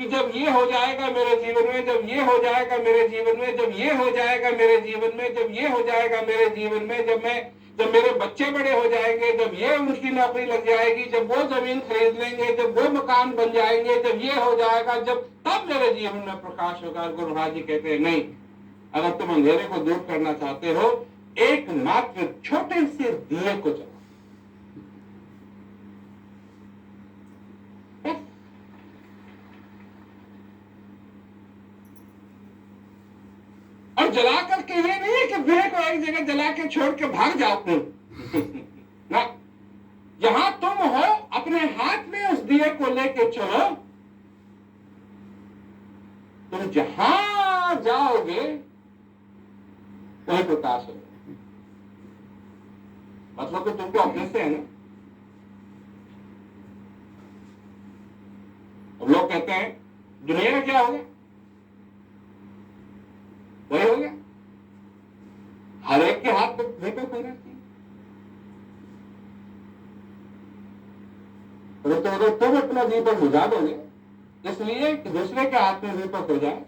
कि जब ये हो जाएगा मेरे जीवन में, जब ये हो जाएगा मेरे जीवन में, जब ये हो जाएगा मेरे जीवन में, जब ये हो जाएगा मेरे जीवन में, जब मेरे बच्चे बड़े हो जाएंगे, जब ये उनकी नौकरी लग जाएगी, जब वो जमीन खरीद लेंगे, जब वो मकान बन जाएंगे, जब ये हो जाएगा, जब तब मेरे जीवन में प्रकाश होगा। गुरु महाराज जी कहते हैं नहीं, अगर तुम अंधेरे को दूर करना चाहते हो, एकमात्र छोटे से दिए को जलाओ। और जला करके ये नहीं है कि दिए को एक जगह जला के छोड़ के भाग जाओ ना, जहां तुम हो अपने हाथ में उस दिए को लेके चलो। तुम जहां जाओगे वही प्रकाश होगा। मतलब तो तुमको अपने से है ना। अब लोग कहते हैं दुनिया में क्या हो गया, वही हो गया। हर एक के हाथ में दीपक होना चाहिए। तो अगर तुम अपना दीपक बुझा दोगे इसलिए कि दूसरे के हाथ में दीपक हो जाए,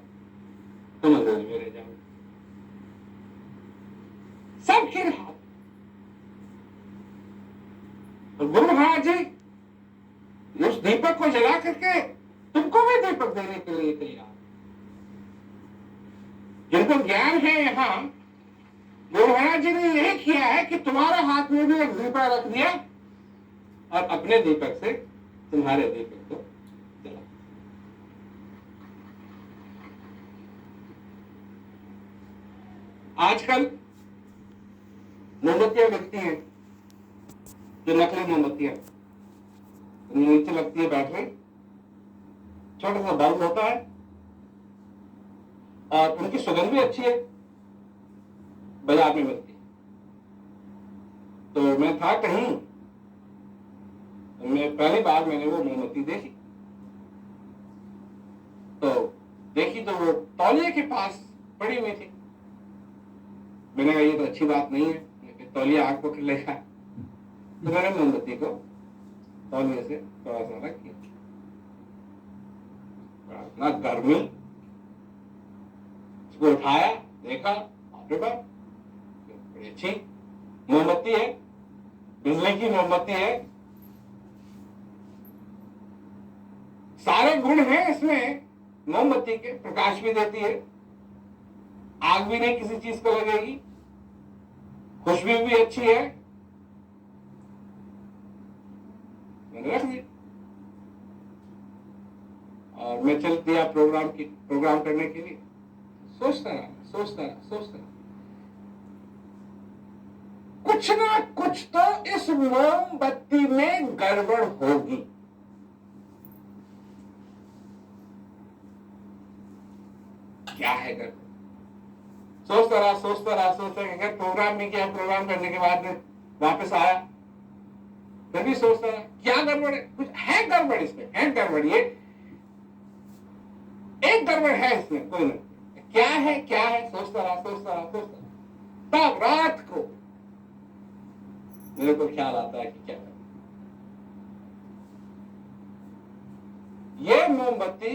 तुम अंधेरे में रह जाओगे। सबके हाथ। और गुरु महाराज जी उस दीपक को जला करके तुमको भी दीपक देने के लिए तैयार। जिनको ज्ञान है यहां, गुरु महाराज जी ने यही किया है कि तुम्हारे हाथ में भी एक दीपक रख दिया और अपने दीपक से तुम्हारे दीपक को जला। आजकल मोमबत्तियां बिकती हैं, जो नकली मोमबत्तियां, नीचे लगती है बैटरी, छोटा सा बल्ब होता है और उनकी सुगंध भी अच्छी है, बाजार में मिलती है। तो मैं था कहीं, मैं पहली बार मैंने वो मोमबत्ती देखी, तो वो तौलिए के पास पड़ी हुई थी। मैंने कहा ये तो अच्छी बात नहीं है, तौलिया आग पकड़ लेगा। तो मैंने मोमबत्ती को तौलिए से थोड़ा सा रख किया, इतना गर्मी, उसको उठाया, देखा, बड़ी अच्छी मोमबत्ती है, बिजली की मोमबत्ती है, सारे गुण हैं इसमें मोमबत्ती के। प्रकाश भी देती है, आग भी नहीं किसी चीज को लगेगी, खुशबू भी अच्छी है। मैंने रख दी और मैं चल दिया प्रोग्राम करने के लिए। सोचता रहा कुछ ना कुछ तो इस मोमबत्ती में गड़बड़ होगी। क्या है गड़बड़? सोचता रहा। प्रोग्राम नहीं किया, प्रोग्राम करने के बाद में वापस आया, फिर भी सोचता रहा क्या गड़बड़ है। कुछ है गड़बड़ इसमें, है गड़बड़, ये एक गड़बड़ है इसमें, कोई नहीं। क्या है सोचता रहा। तब रात को मेरे को ख्याल आता है कि क्या है। ये मोमबत्ती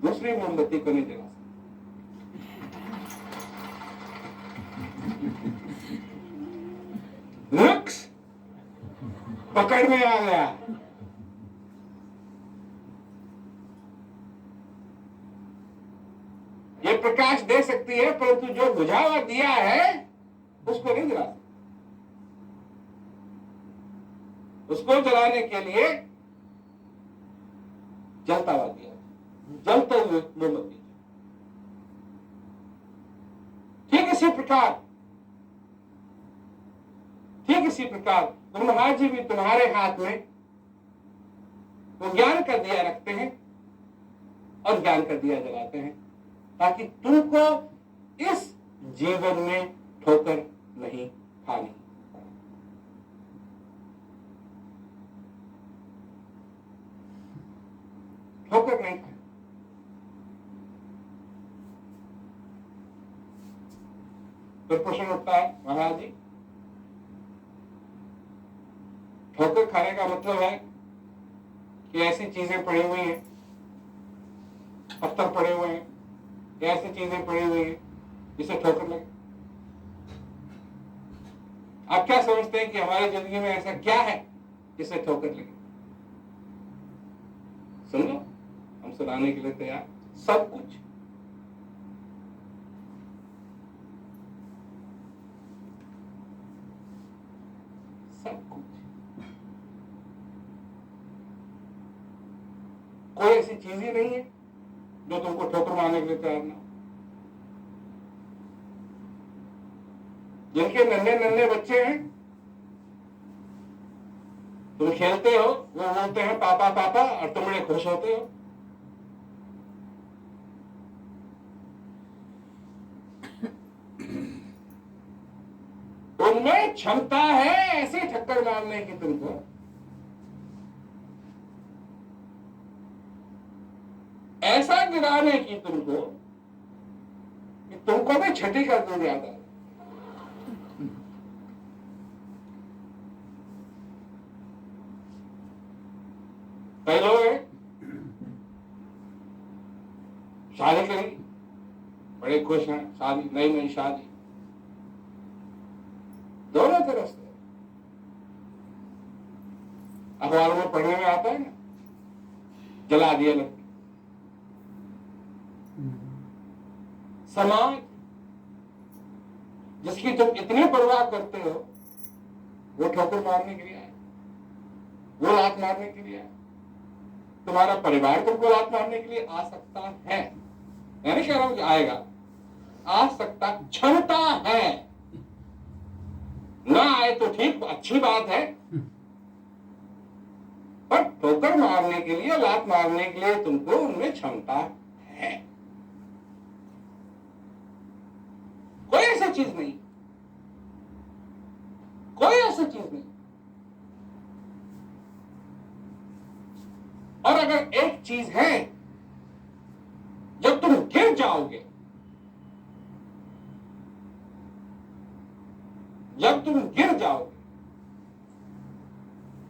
दूसरी मोमबत्ती को नहीं जला सकती। नुक्स पकड़ में आ गया। ये प्रकाश दे सकती है, परंतु जो बुझा हुआ दिया है उसको नहीं जला सकती। उसको जलाने के लिए जलता हुआ दिया, जलते हुए मोमबत्ती। ठीक इसी प्रकार गुरु महाराज जी भी तुम्हारे हाथ में वो ज्ञान का दिया रखते हैं और ज्ञान का दिया जलाते हैं, ताकि तुमको इस जीवन में ठोकर नहीं खानी। ठोकर नहीं खानी। फिर प्रश्न उठता है, महाराज जी ठोकर खाने का मतलब है कि ऐसी चीजें पड़ी हुई हैं पत्थर पड़े हुए हैं, ऐसी चीजें पड़ी हुई हैं जिसे ठोकर लगे। आप क्या समझते हैं कि हमारी जिंदगी में ऐसा क्या है जिसे ठोकर लगे? सुन लो, हम सुनाने के लिए तैयार। सब कुछ। सब कुछ। कोई ऐसी चीज ही नहीं है जो तुमको ठोकर मारने के लिए तैयार ना हो। जिनके नन्हे नन्हे बच्चे हैं, तुम खेलते हो, वो बोलते हैं पापा पापा, और तुम बड़े खुश होते हो। उनमें क्षमता है ऐसे ठक्कर मारने की तुमको, ऐसा गिराने की तुमको कि तुमको भी छठी का दूध याद आ। कई लोग हैं शादी करी, बड़े खुश हैं, शादी, नई नई शादी, दोनों तरफ से अखबारों में पढ़ने में आता है ना, जला दिया लड़की। समाज जिसकी तुम इतनी परवाह करते हो, वो ठोकर मारने के लिए आए, वो लात मारने के लिए आए। तुम्हारा परिवार तुमको लात मारने के लिए आ सकता है, मैं नहीं कह रहा हूं कि आएगा, आ सकता, क्षमता है। ना आए तो ठीक, अच्छी बात है, पर ठोकर मारने के लिए, लात मारने के लिए तुमको उनमें क्षमता है। कोई ऐसा चीज नहीं, कोई ऐसा चीज नहीं। और अगर एक चीज है, जब तुम गिर जाओगे, जब तुम गिर जाओगे,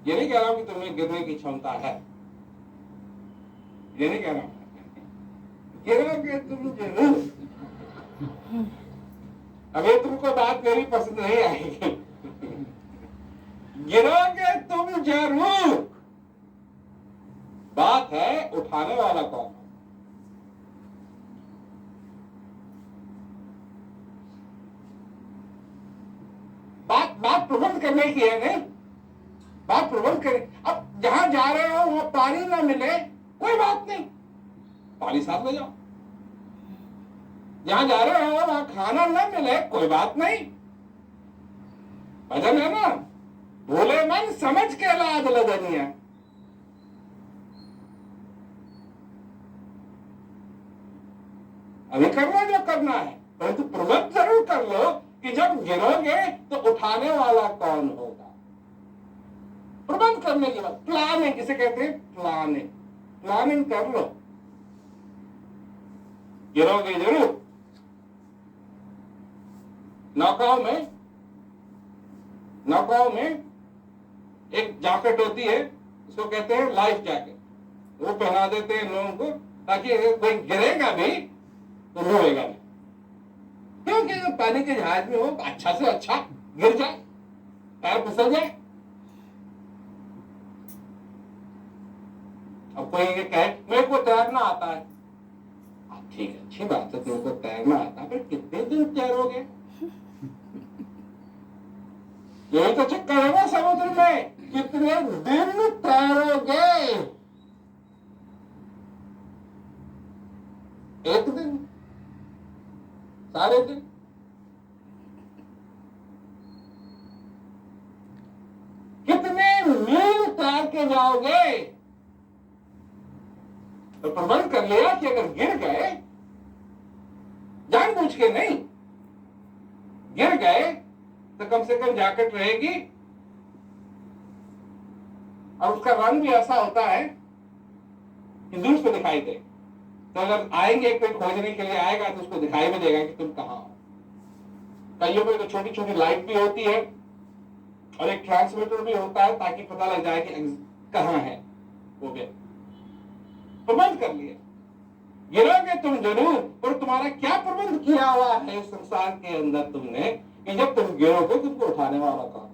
ये नहीं कह रहा हूं कि तुम्हें गिरने की क्षमता है, ये नहीं कह रहा हूं, गिरोगे तुम जरूर। अभी तुमको बात मेरी पसंद नहीं आएगी, गिरोगे तुम जरूर। बात है उठाने वाला कौन। बात प्रबंध करने की है, नहीं बात प्रबंध करे। अब जहां जा रहे हो वहां पानी ना मिले, कोई बात नहीं, पानी साथ ले जाओ। जहां जा रहे हो वहां खाना ना मिले, कोई बात नहीं, भजन है ना, भोले मन समझ के लाद लदनिया। अभी करना जो करना है, परंतु प्रबंध जरूर कर लो कि जब गिरोगे तो उठाने वाला कौन होगा। प्रबंध करने के बाद प्लानिंग, किसे कहते हैं, प्लानिंग। प्लानिंग कर लो, गिरोगे जरूर। नौकाओं में एक जैकेट होती है, उसको कहते हैं लाइफ जैकेट, वो पहना देते हैं लोगों को, ताकि कोई गिरेगा भी तो रोएगा नहीं। क्योंकि अगर पानी के जहाज में हो, अच्छा से अच्छा गिर जाए, पैर फिसल जाए। अब कोई ये कहे मेरे को तैरना आता है, ठीक है, अच्छी बात है, तुमको तैरना आता है, पर कितने दिन तैरोगे? यही तो चक्कर है ना समुद्र में, कितने दिन तैरोगे? एक दिन, सारे दिन? कितने मील तैर के जाओगे? तो प्रबंध कर लिया कि अगर गिर गए, जानबूझ के नहीं, गिर गए तो कम से कम जैकेट रहेगी, और उसका रंग भी ऐसा होता है कि दूर से दिखाई दे। तो अगर आएंगे, कोई खोजने के लिए आएगा तो उसको दिखाई भी देगा कि तुम कहां हो। कईयों में तो छोटी छोटी लाइट भी होती है और एक ट्रांसमीटर भी होता है, ताकि पता लग जाए कि कहां है वो व्यक्ति। प्रबंध कर लिया, गिरोगे तुम जरूर, और तुम्हारा क्या प्रबंध किया हुआ है इस संसार के अंदर तुमने कि जब तुम गिरोगे तुमको उठाने वाला कौन?